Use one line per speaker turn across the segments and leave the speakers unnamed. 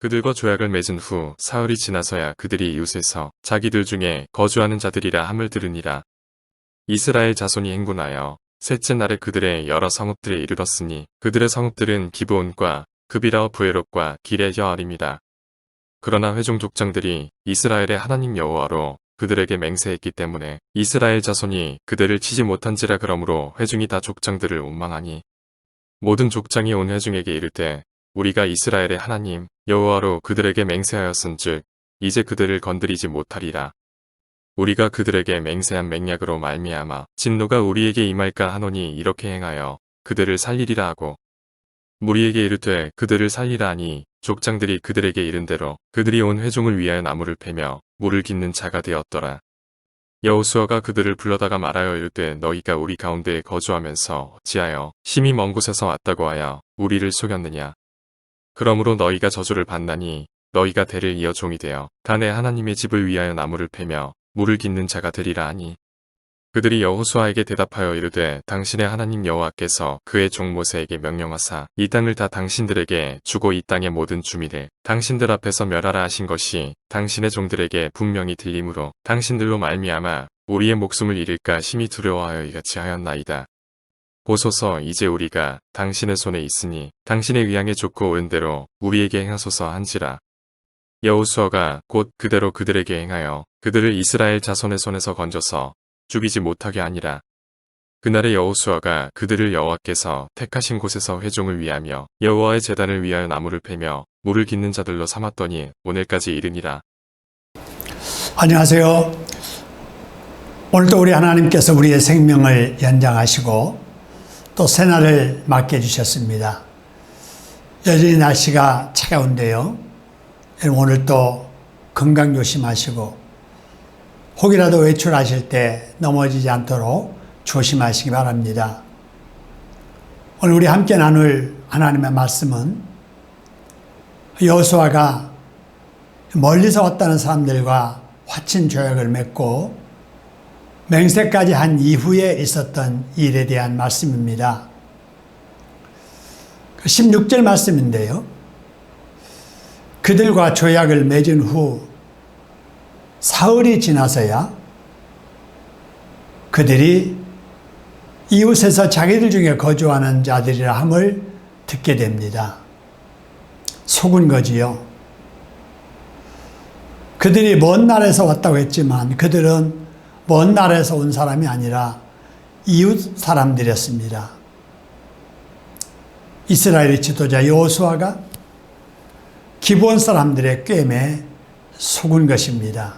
그들과 조약을 맺은 후 사흘이 지나서야 그들이 이웃에서 자기들 중에 거주하는 자들이라 함을 들으니라. 이스라엘 자손이 행군하여 셋째 날에 그들의 여러 성읍들에 이르렀으니 그들의 성읍들은 기브온과 그비라 브에롯과 기레 여아림이라. 그러나 회중 족장들이 이스라엘의 하나님 여호와로 그들에게 맹세했기 때문에 이스라엘 자손이 그들을 치지 못한지라. 그러므로 회중이 다 족장들을 원망하니 모든 족장이 온 회중에게 이르되 우리가 이스라엘의 하나님 여호와로 그들에게 맹세하였은즉 이제 그들을 건드리지 못하리라. 우리가 그들에게 맹세한 맹약으로 말미암아 진노가 우리에게 임할까 하노니 이렇게 행하여 그들을 살리리라 하고 무리에게 이르되 그들을 살리라 하니 족장들이 그들에게 이른대로 그들이 온 회중을 위하여 나무를 패며 물을 깃는 자가 되었더라. 여호수아가 그들을 불러다가 말하여 이르되 너희가 우리 가운데에 거주하면서 어찌하여 심히 먼 곳에서 왔다고 하여 우리를 속였느냐. 그러므로 너희가 저주를 받나니 너희가 대를 이어 종이 되어 단의 하나님의 집을 위하여 나무를 패며 물을 깃는 자가 되리라 하니 그들이 여호수아에게 대답하여 이르되 당신의 하나님 여호와께서 그의 종 모세에게 명령하사 이 땅을 다 당신들에게 주고 이 땅의 모든 주민을 당신들 앞에서 멸하라 하신 것이 당신의 종들에게 분명히 들림으로 당신들로 말미암아 우리의 목숨을 잃을까 심히 두려워하여 이같이 하였나이다. 보소서 이제 우리가 당신의 손에 있으니 당신의 의향에 좋고 옳은 대로 우리에게 행하소서 한지라. 여호수아가 곧 그대로 그들에게 행하여 그들을 이스라엘 자손의 손에서 건져서 죽이지 못하게 하니라. 그날에 여호수아가 그들을 여호와께서 택하신 곳에서 회종을 위하며 여호와의 제단을 위하여 나무를 패며 물을 깃는 자들로 삼았더니 오늘까지 이르니라.
안녕하세요. 오늘도 우리 하나님께서 우리의 생명을 연장하시고 또 새날을 맞게 해주셨습니다. 여전히 날씨가 차가운데요. 오늘 또 건강 조심하시고 혹이라도 외출하실 때 넘어지지 않도록 조심하시기 바랍니다. 오늘 우리 함께 나눌 하나님의 말씀은 여호수아가 멀리서 왔다는 사람들과 화친 조약을 맺고 맹세까지 한 이후에 있었던 일에 대한 말씀입니다. 16절 말씀인데요. 그들과 조약을 맺은 후 사흘이 지나서야 그들이 이웃에서 자기들 중에 거주하는 자들이라 함을 듣게 됩니다. 속은 거지요. 그들이 먼 나라에서 왔다고 했지만 그들은 먼 나라에서 온 사람이 아니라 이웃 사람들이었습니다. 이스라엘의 지도자 여호수아가 기브온 사람들의 꾀에 속은 것입니다.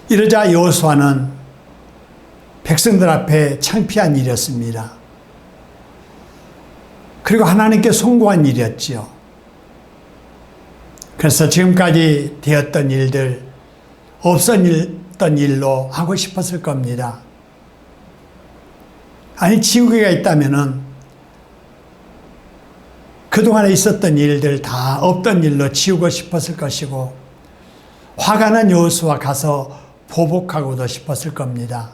이러자 여호수아는 백성들 앞에 창피한 일이었습니다. 그리고 하나님께 송구한 일이었지요. 그래서 지금까지 되었던 일들, 없었던 일로 하고 싶었을 겁니다. 아니, 지우개가 있다면은 그동안에 있었던 일들 다 없던 일로 지우고 싶었을 것이고 화가 난 여호수아 가서 보복하고도 싶었을 겁니다.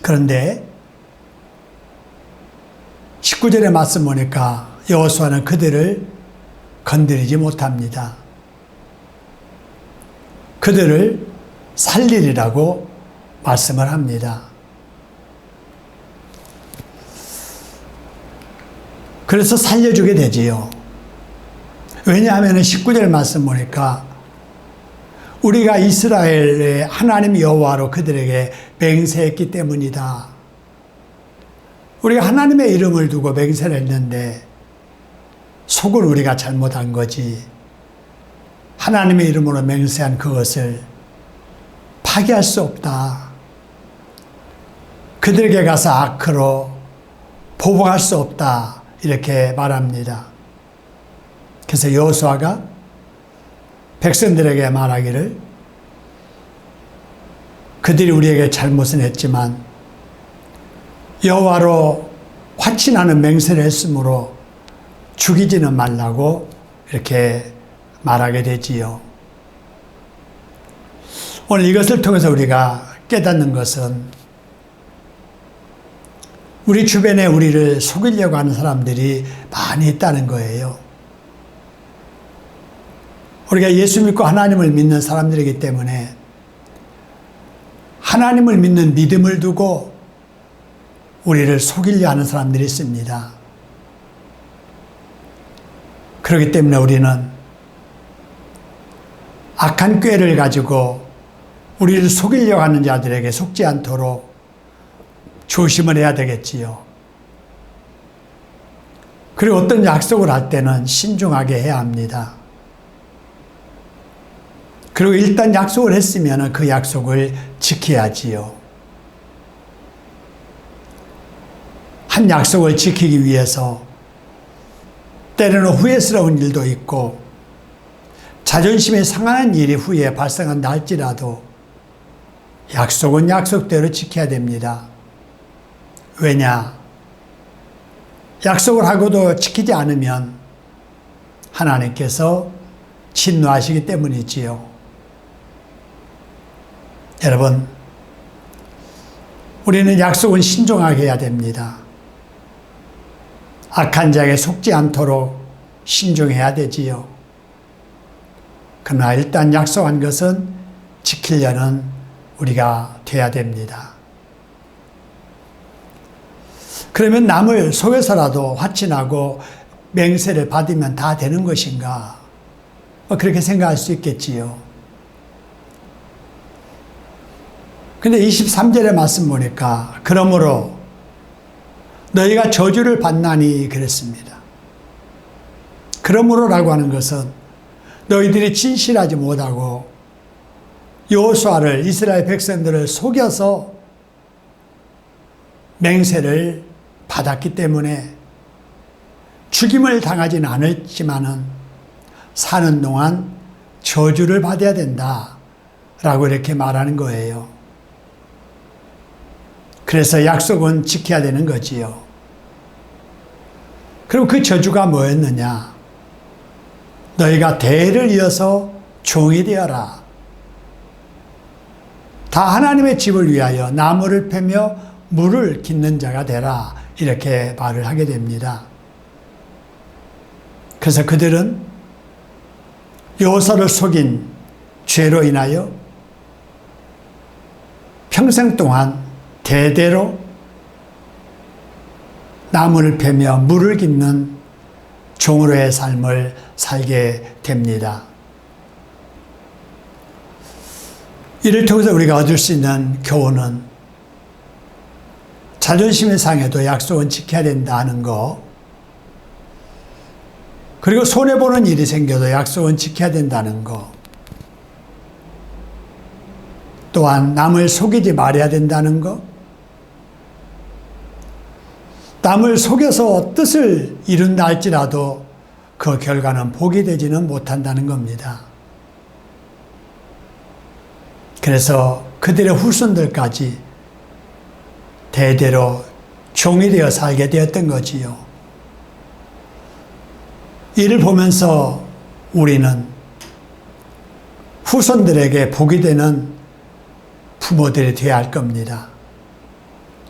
그런데 19절의 말씀 보니까 여호수아는 그들을 건드리지 못합니다. 그들을 살리리라고 말씀을 합니다. 그래서 살려주게 되지요. 왜냐하면 19절 말씀 보니까 우리가 이스라엘의 하나님 여호와로 그들에게 맹세했기 때문이다. 우리가 하나님의 이름을 두고 맹세를 했는데 속은 우리가 잘못한 거지. 하나님의 이름으로 맹세한 그것을 파기할 수 없다. 그들에게 가서 아크로 보복할 수 없다. 이렇게 말합니다. 그래서 여호수아가 백성들에게 말하기를 그들이 우리에게 잘못은 했지만 여호와로 화친하는 맹세를 했으므로 죽이지는 말라고 이렇게 말하게 되지요. 오늘 이것을 통해서 우리가 깨닫는 것은 우리 주변에 우리를 속이려고 하는 사람들이 많이 있다는 거예요. 우리가 예수 믿고 하나님을 믿는 사람들이기 때문에 하나님을 믿는 믿음을 두고 우리를 속이려 하는 사람들이 있습니다. 그렇기 때문에 우리는 악한 꾀를 가지고 우리를 속이려고 하는 자들에게 속지 않도록 조심을 해야 되겠지요. 그리고 어떤 약속을 할 때는 신중하게 해야 합니다. 그리고 일단 약속을 했으면 그 약속을 지켜야지요. 한 약속을 지키기 위해서 때로는 후회스러운 일도 있고 자존심이 상하는 일이 후에 발생한다 할지라도 약속은 약속대로 지켜야 됩니다. 왜냐? 약속을 하고도 지키지 않으면 하나님께서 진노하시기 때문이지요. 여러분, 우리는 약속은 신중하게 해야 됩니다. 악한 자에게 속지 않도록 신중해야 되지요. 그러나 일단 약속한 것은 지키려는 우리가 돼야 됩니다. 그러면 남을 속여서라도 화친하고 맹세를 받으면 다 되는 것인가? 그렇게 생각할 수 있겠지요. 근데 23절의 말씀 보니까 그러므로 너희가 저주를 받나니 그랬습니다. 그러므로라고 하는 것은 너희들이 진실하지 못하고 여호수아를 이스라엘 백성들을 속여서 맹세를 받았기 때문에 죽임을 당하지는 않았지만은 사는 동안 저주를 받아야 된다라고 이렇게 말하는 거예요. 그래서 약속은 지켜야 되는 거지요. 그럼 그 저주가 뭐였느냐? 너희가 대를 이어서 종이 되어라. 다 하나님의 집을 위하여 나무를 패며 물을 깃는 자가 되라. 이렇게 말을 하게 됩니다. 그래서 그들은 여호수아를 속인 죄로 인하여 평생 동안 대대로 나무를 패며 물을 깃는 종으로의 삶을 살게 됩니다. 이를 통해서 우리가 얻을 수 있는 교훈은 자존심의 상해도 약속은 지켜야 된다는 거, 그리고 손해보는 일이 생겨도 약속은 지켜야 된다는 거, 또한 남을 속이지 말아야 된다는 거, 남을 속여서 뜻을 이룬다 할지라도 그 결과는 복이 되지는 못한다는 겁니다. 그래서 그들의 후손들까지 대대로 종이 되어 살게 되었던 거지요. 이를 보면서 우리는 후손들에게 복이 되는 부모들이 되어야 할 겁니다.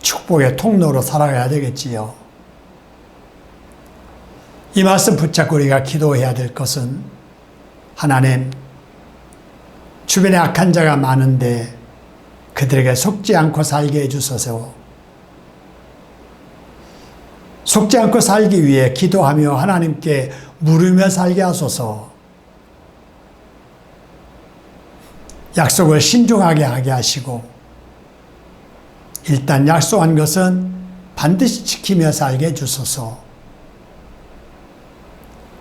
축복의 통로로 살아가야 되겠지요. 이 말씀 붙잡고 우리가 기도해야 될 것은, 하나님, 주변에 악한 자가 많은데 그들에게 속지 않고 살게 해주소서. 속지 않고 살기 위해 기도하며 하나님께 물으며 살게 하소서. 약속을 신중하게 하게 하시고 일단 약속한 것은 반드시 지키며 살게 해주소서.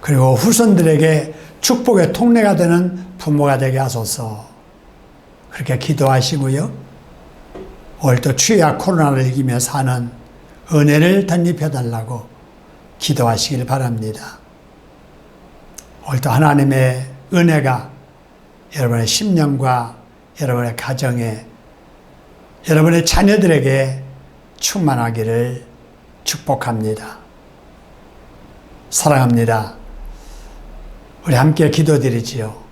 그리고 후손들에게 축복의 통로가 되는 부모가 되게 하소서. 그렇게 기도하시고요. 오늘도 추위와 코로나를 이기며 사는 은혜를 덧입혀달라고 기도하시길 바랍니다. 오늘도 하나님의 은혜가 여러분의 심령과 여러분의 가정에, 여러분의 자녀들에게 충만하기를 축복합니다. 사랑합니다. 우리 함께 기도드리지요.